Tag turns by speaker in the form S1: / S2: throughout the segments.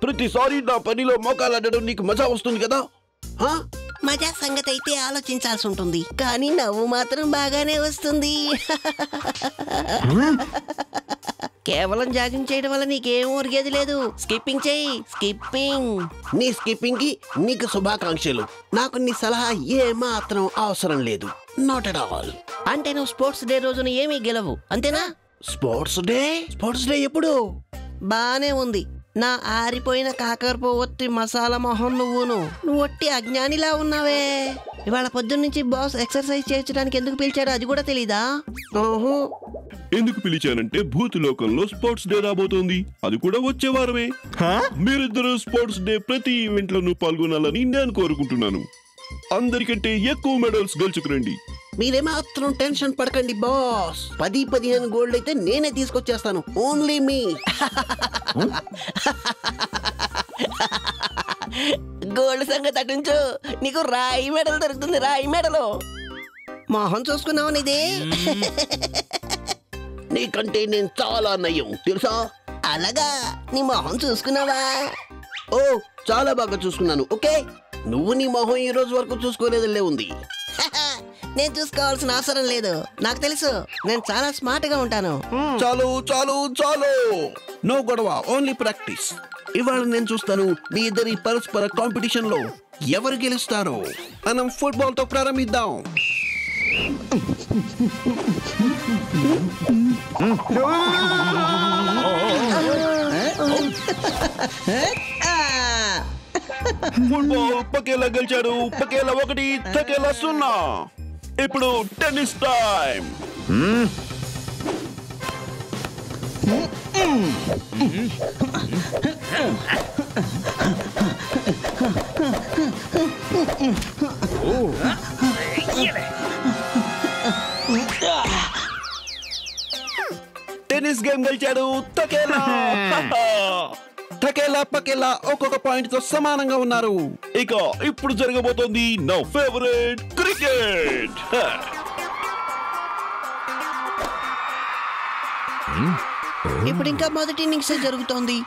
S1: ప్రతిసారి నా పనిలో మోకాలడ్డడం నీకు మజా వస్తుంది కదా?
S2: మజా సంగతి అయితే ఆలోచించాల్సి ఉంటుంది, కానీ నవ్వు మాత్రం బాగానే వస్తుంది. కేవలం జాగింగ్ చేయడం వల్ల నీకేం ఒరిగేది లేదు. స్కిప్పింగ్ చెయ్యి, స్కిప్పింగ్.
S1: నీ స్కిప్పింగ్ కి నీకు శుభాకాంక్షలు. నాకు నీ సలహా ఏ మాత్రం అవసరం లేదు. Not at all.
S2: అంటే నువ్వు స్పోర్ట్స్ డే రోజున ఏమీ గెలవు, అంతేనా?
S1: స్పోర్ట్స్ డే ఎప్పుడు?
S2: బానే ఉంది. నా ఆరిపోయిన కాకరపు ఒత్తి మసాలా మొహం నువ్వు ఒట్టి అజ్ఞానిలా ఉన్నావే. ఇవాళ పొద్దున్నుంచి బాస్ ఎక్సర్సైజ్ చేయించడానికి ఎందుకు పిలిచాడో అది కూడా తెలీదా?
S3: ఎందుకు పిలిచానంటే భూతలోకంలో స్పోర్ట్స్ డే రాబోతోంది, అది కూడా వచ్చే వారమే. మీరిద్దరు స్పోర్ట్స్ డే ప్రతి ఈవెంట్ లోనూ పాల్గొనాలని నేను కోరుకుంటున్నాను. అందరికంటే ఎక్కువ మెడల్స్ గెలుచుకురండి.
S1: మీరేమాత్రం టెన్షన్ పడకండి బాస్. 10-15 గోల్డ్ అయితే నేనే తీసుకొచ్చేస్తాను. ఓన్లీ మీ.
S2: గోల్డ్ సంగతి అటుంచు, నీకు రాయి మెడల్ దొరుకుతుంది. రాయి మెడలు మొహం చూసుకున్నావు నీదే.
S1: నీకంటే నేను చాలా నయం తెలుసా?
S2: అలాగా, నీ మొహం చూసుకున్నావా?
S1: ఓ, చాలా బాగా చూసుకున్నాను. ఓకే, నువ్వు నీ మొహం ఈ రోజు వరకు చూసుకోలేదలే ఉంది.
S2: నేను చూసుకోవాల్సిన అవసరం లేదు. నాకు తెలుసు, నేను చాలా స్మార్ట్ గా ఉంటాను.
S1: చాలు. నో గొడవ, ఓన్లీ ప్రాక్టీస్. ఇవాళ నేను చూస్తాను మీ ఇద్దరి పరస్పర కాంపిటీషన్ లో ఎవరు గెలుస్తారో. మనం ఫుట్బాల్ తో ప్రారంభిద్దాం.
S3: ఫుట్బాల్ పకేలా గెలిచాడు. పకేలా 1, తకేలా 0. ఇప్పుడు టెన్నిస్ టైం.
S1: టెన్నిస్ గేమ్ గెలిచాడు తకేలా. తకేలా పకేలా ఒక్కొక్క పాయింట్ తో సమానంగా ఉన్నారు.
S3: ఇక ఇప్పుడు జరగబోతోంది నా ఫేవరెట్ క్రికెట్.
S2: ఇప్పుడు ఇంకా మొదటి ఇన్నింగ్స్ జరుగుతోంది.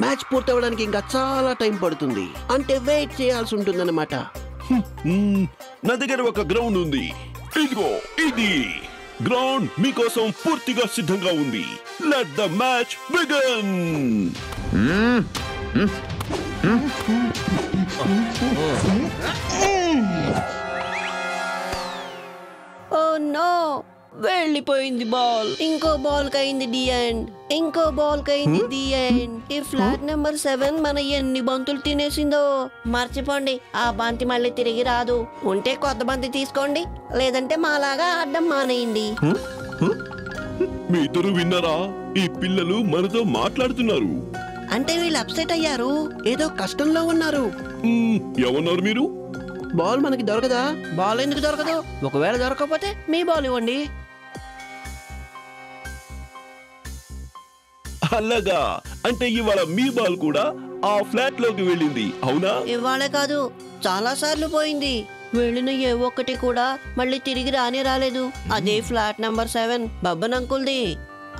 S1: మ్యాచ్ పూర్తవడానికి ఇంకా చాలా టైం పడుతుంది. అంటే వెయిట్ చేయాల్సి ఉంటుందన్నమాట.
S3: నా దగ్గర ఒక గ్రౌండ్ ఉంది. ఇదిగో ఇది గ్రౌండ్ మీకోసం పూర్తిగా సిద్ధంగా ఉంది. Let the match begin.
S2: Oh no, వెళ్ళిపోయింది బాల్. ఇంకో బాల్ కైంది డి ఎండ్. ఇంకో బాల్ కైంది ది ఎండ్. ఈ ఫ్లాట్ నెంబర్ 7 మన ఎన్ని బంతులు తినేసిందో. మర్చిపోండి, ఆ బంతి మళ్ళీ తిరిగి రాదు. ఉంటే కొత్త బంతి తీసుకోండి, లేదంటే మాలాగా ఆడడం మానేయండి.
S3: మీ ఇద్దరు విన్నారా? ఈ పిల్లలు మనతో మాట్లాడుతున్నారు.
S2: అంటే వీళ్ళు అప్సెట్ అయ్యారు,
S1: ఏదో కష్టంలో ఉన్నారు.
S3: ఏమన్నారు మీరు?
S1: బాల్ మనకి దొరకదా?
S2: బాల్ ఎందుకు దొరకదు? ఒకవేళ దొరకకపోతే మీ బాల్ ఇవ్వండి.
S3: అలాగా, అంటే ఇవాళ మీ బాల్ కూడా ఆ ఫ్లాట్ లోకి వెళ్ళింది, అవునా?
S2: ఇవాళే కాదు, చాలా సార్లు పోయింది. వెళ్ళిన ఏ ఒక్కటి కూడా మళ్ళీ తిరిగి రాలేదు. అదే ఫ్లాట్ నంబర్ 7 బబ్బన్ అంకుల్ది.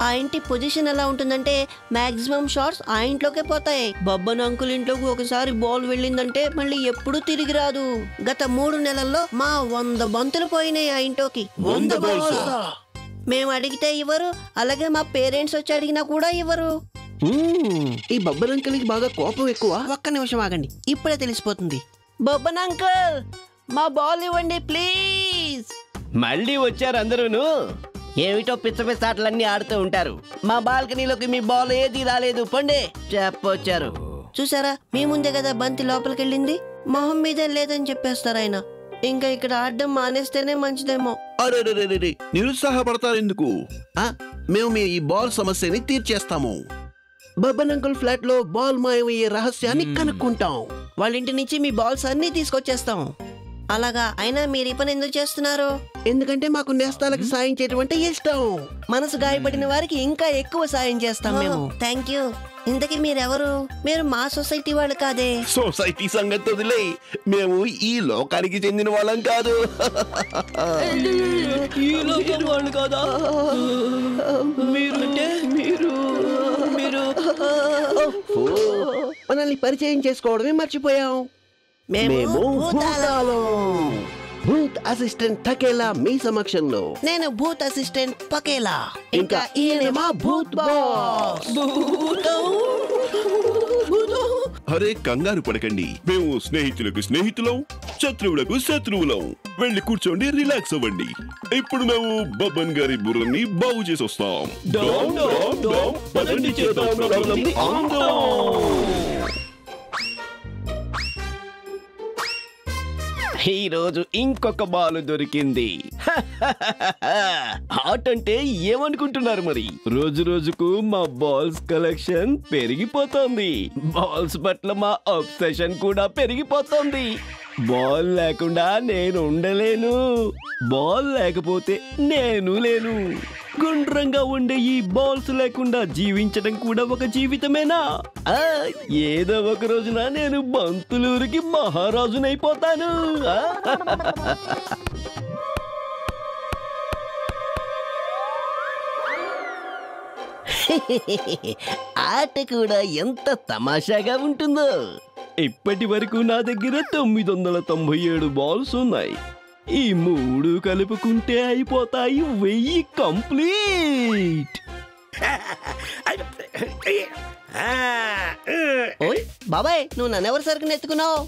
S2: ఆ ఇంటి పొజిషన్ ఎలా ఉంటుందంటే మాక్సిమం షాట్స్ ఆ ఇంట్లోకే పోతాయి. బబ్బన్ అంకుల్ ఇంట్లోకి ఒకసారి బాల్ వెళ్ళిందంటే మళ్ళీ ఎప్పుడు తిరిగి రాదు. గత 3 నెలల్లో మా 100 బంతులు పోయినాయి ఆ ఇంట్లోకి.
S1: 100 బాల్స్.
S2: మేము అడిగితే ఇవ్వరు, అలాగే మా పేరెంట్స్ వచ్చి అడిగినా కూడా ఇవ్వరు.
S1: ఈ బబ్బన్ అంకుల్ కి బాగా కోపం ఎక్కువ.
S2: ఒక్క నిమిషం ఆగండి, ఇప్పుడే తెలిసిపోతుంది. బబ్బన్ అంకుల్, మా బాల్ ఇవ్వండి ప్లీజ్.
S4: మళ్ళీ వచ్చారు అందరూను. ఏమిటో పిచ్చ పిచ్చ ఆటలన్నీ ఆడుతూ ఉంటారు. మా బాల్కనీలోకి మీ బాల్ ఏది రాలేదు, పండే చెప్పొచ్చారు.
S2: చూసారా, మీ ముందే కదా బంతి లోపలికి వెళ్ళింది. మొహం మీదే లేదని చెప్పేస్తారు ఆయన. ఇంకా ఇక్కడ ఆడడం మానేస్తేనే మంచిదేమో.
S1: అరే నిరుత్సాహపడతారు ఎందుకు? మేము మీ ఈ బాల్ సమస్యని తీర్చేస్తాము. బబ్బన్ అంకుల్ ఫ్లాట్ లో బాల్ మాయమయ్యే రహస్యాన్ని కనుక్కుంటాం.
S2: వాళ్ళ ఇంటి నుంచి మీ బాల్స్ అన్ని తీసుకొచ్చేస్తాం. అలాగా, అయినా మీరు ఈ పని ఎందుకు చేస్తున్నారు?
S1: ఎందుకంటే మాకు నేస్తాలకు సాయం చేయడం అంటే ఇష్టం.
S2: మనసు గాయపడిన వారికి ఇంకా ఎక్కువ సాయం చేస్తాం మేము. Thank you. ఇంతకీ మీరెవరు? మీరు మా సొసైటీ వాళ్ళు కాదే.
S1: సొసైటీ సంగతి వదిలే, మేము ఈ లోకానికి చెందిన వాళ్ళం కాదు.
S4: ఈ లోకం వాళ్ళు కాదా? మీరు
S1: మనల్ని పరిచయం చేసుకోవడమే మర్చిపోయాం. మేము భూతాలం. భూత్ అసిస్టెంట్ థకేలా మీ సమక్షంలో.
S2: నేను భూత్ అసిస్టెంట్ పకేలా.
S1: ఇంకా ఈయన మా భూత్ బాస్.
S3: అరే కంగారు పడకండి, మేము స్నేహితులకు స్నేహితులం, శత్రువులకు శత్రువులం. వెళ్ళి కూర్చోండి, రిలాక్స్ అవ్వండి. ఇప్పుడు మేము బబ్బన్ గారి బుర్రని బాగు చేసి వస్తాం. పదండి చేద్దాం ప్రాబ్లంని ఆందోళన.
S4: ఈ రోజు ఇంకొక బాల్ దొరికింది. ఆట అంటే ఏమనుకుంటున్నారు మరి? రోజు రోజుకు మా బాల్స్ కలెక్షన్ పెరిగిపోతుంది. బాల్స్ పట్ల మా అబ్సెషన్ కూడా పెరిగిపోతుంది. బాల్ లేకుండా నేను ఉండలేను, బాల్ లేకపోతే నేను లేను. గుండ్రంగా ఉండే ఈ బాల్స్ లేకుండా జీవించడం కూడా ఒక జీవితమేనా? ఏదో ఒక రోజున నేను బంతులూరికి మహారాజునైపోతాను. ఆట కూడా ఎంత తమాషాగా ఉంటుందో. ఇప్పటి వరకు నా దగ్గర 997 బాల్స్ ఉన్నాయి. ఈ 3 కలుపుకుంటే అయిపోతాయి 1000 కంప్లీట్.
S2: ఓయ్ బాబాయ్, నువ్వు నన్నెవరి సరుకుని ఎత్తుకున్నావు?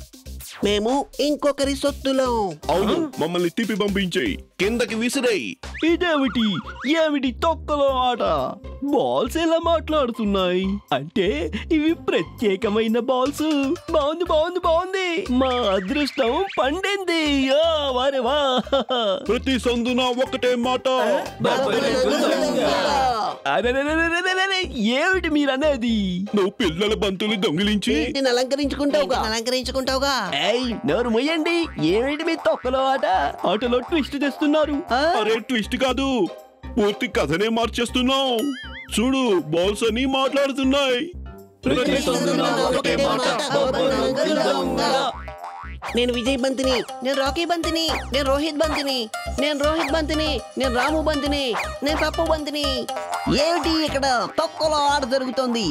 S1: మేము ఇంకొకరి సొత్తులం.
S3: అవును, మమ్మల్ని తిప్పి పంపించేయి.
S1: కిందకి విసిరేయి.
S4: ఇదేమిటి? ఏమిటి తొక్కలో ఆట? బాల్స్ ఎలా మాట్లాడుతున్నాయి? అంటే ఇవి ప్రత్యేకమైన బాల్స్. బాగుంది బాగుంది బాగుంది, మా అదృష్టం పండింది. వారే వా.
S3: ప్రతి సందున ఒకటే మాట.
S4: అరెరెరెరెరెరెరె, ఏమిటి మీరనేది?
S3: నువ్వు పిల్లల బంతులు దొంగిలించి
S1: ఇంటిని
S2: అలంకరించుకుంటావుగా.
S4: ఏయ్, నోరు మొయ్యండి. ఏమిటి మీ తొక్కలో ఆట? ఆటలో ట్విస్ట్ తెస్తున్నారు.
S3: అరే ట్విస్ట్ కాదు, పూర్తి కథనే మార్చేస్తున్నాం. చూడు, బాల్స్ అని మాట్లాడుతున్నాయి.
S2: నేను విజయ్ బంతిని, నేను రాకీ బంతిని, నేను రోహిత్ బంతిని, నేను రోహిత్ బంతిని, నేను రాము బంతిని, నేను పప్పు బంతిని.
S5: ఏమిటి ఇక్కడ తొక్కలో ఆట జరుగుతోంది?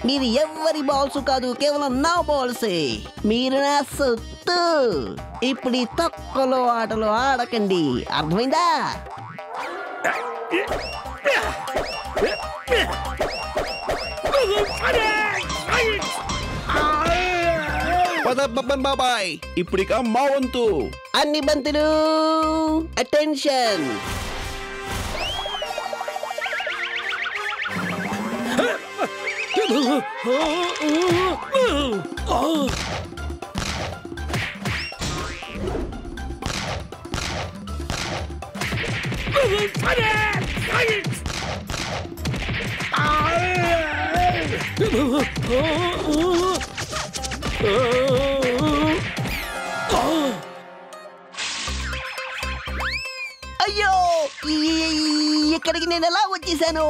S5: మీరు ఎవరి బాల్స్ కాదు, కేవలం నా బాల్సే. మీరు నా సొత్తు. ఇప్పుడు ఈ తొక్కలో ఆటలు ఆడకండి, అర్థమైందా?
S1: బబ్బన్ బాబాయ్, ఇప్పుడిక మా వంతు.
S5: అన్ని బంతులు అటెన్షన్. అయ్యో, ఇక్కడికి నేను ఎలా వచ్చేసాను?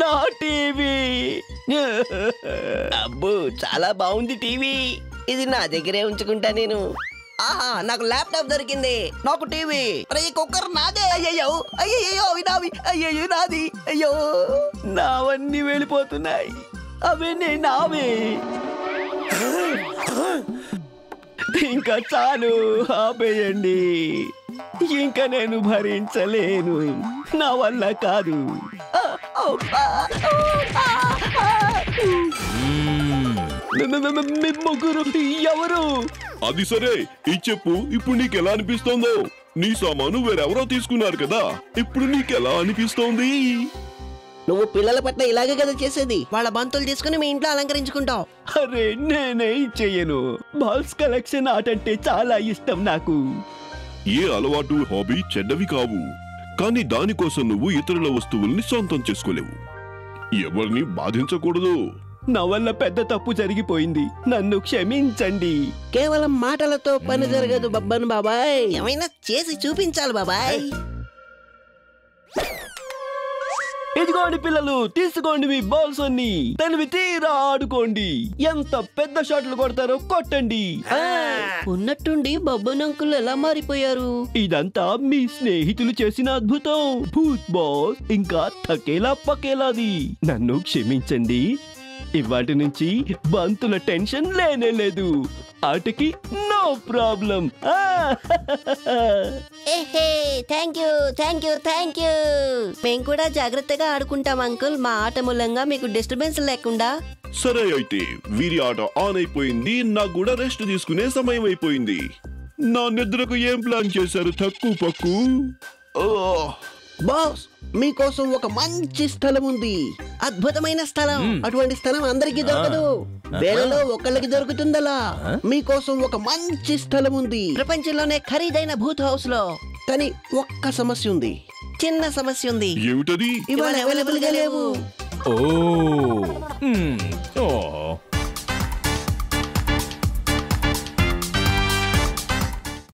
S4: నా టీవీ. అబ్బో, చాలా బాగుంది టీవీ. ఇది నా దగ్గరే ఉంచుకుంటా నేను.
S5: ఆహా, నాకు ల్యాప్టాప్ దొరికింది, నాకు టీవీ. ఈ కుక్కర్ నాదే. అయ్యో అయ్యో, నావి. అయ్యో నాది. అయ్యో,
S4: నావన్నీ వెళ్ళిపోతున్నాయి. అవే నావే. ఇంకా చాలు, ఆపేయండి. ఇంకా నేను భరించలేను, నా వల్ల కాదు. ముగ్గురు ఎవరు?
S3: అది సరే, ఈ చెప్పు, ఇప్పుడు నీకెలా అనిపిస్తోందో? నీ సామాను వేరెవరో తీసుకున్నారు కదా, ఇప్పుడు నీకెలా అనిపిస్తోంది?
S5: నువ్వు పిల్లల పట్ల ఇలాగే కదా చేసేది.
S2: వాళ్ళ బంతులు తీసుకుని మీ ఇంట్లో అలంకరించుకుంటావు.
S4: అరే, నేనేం చెయ్యను. బాల్స్ కలెక్షన్ ఆట అంటే చాలా ఇష్టం నాకు.
S3: ఏ అలవాటు, హాబీ చెడ్డవి కావు, కానీ దానికోసం నువ్వు ఇతరుల వస్తువుల్ని సొంతం చేసుకోలేవు. ఎవరిని బాధించకూడదు.
S4: నా వల్ల పెద్ద తప్పు జరిగిపోయింది, నన్ను క్షమించండి.
S5: కేవలం మాటలతో పని జరగదు బబ్బన్ బాబాయ్.
S2: ఏమైనా చేసి చూపించాలి బాబాయ్.
S4: ఇదిగోండి పిల్లలు, తీసుకోండి మీ బాల్స్ అన్ని, తెలివి తీరా ఆడుకోండి. ఎంత పెద్ద షాట్లు కొడతారో కొట్టండి.
S2: ఉన్నట్టుండి బబ్బన్ అంకుల్ ఎలా మారిపోయారు?
S4: ఇదంతా మీ స్నేహితులు చేసిన అద్భుతం. భూత్ బాస్ ఇంకా తకేలా పకేలాది. నన్ను క్షమించండి. ఇవాటి నుంచి బంతుల టెన్షన్ లేనే లేదు. ఆటకి నో ప్రాబ్లం.
S2: Thank you. మేము కూడా జాగ్రత్తగా ఆడుకుంటాం అంకుల్. మా ఆట మూలంగా మీకు డిస్టర్బెన్స్ లేకుండా.
S3: సరే అయితే వీరి ఆట ఆన్ అయిపోయింది, నాకు కూడా రెస్ట్ తీసుకునే సమయం అయిపోయింది. నా నిద్రకు ఏం ప్లాన్ చేశారు తక్కువ పక్కు?
S5: బాస్, మీకోసం ఒక మంచి స్థలం ఉంది.
S2: అద్భుతమైన స్థలం.
S5: అటువంటి స్థలం అందరికీ దొరకదు, వేలలో ఒకళ్ళకి దొరుకుతుందలా. మీకోసం ఒక మంచి స్థలం ఉంది,
S2: ప్రపంచంలోనే ఖరీదైన భూత్ హౌస్ లో.
S5: కానీ ఒక్క సమస్య ఉంది.
S2: చిన్న సమస్య ఉంది.
S3: ఏమిటది?
S5: ఇవాళ అవైలబుల్ గా లేవు.
S4: ఓ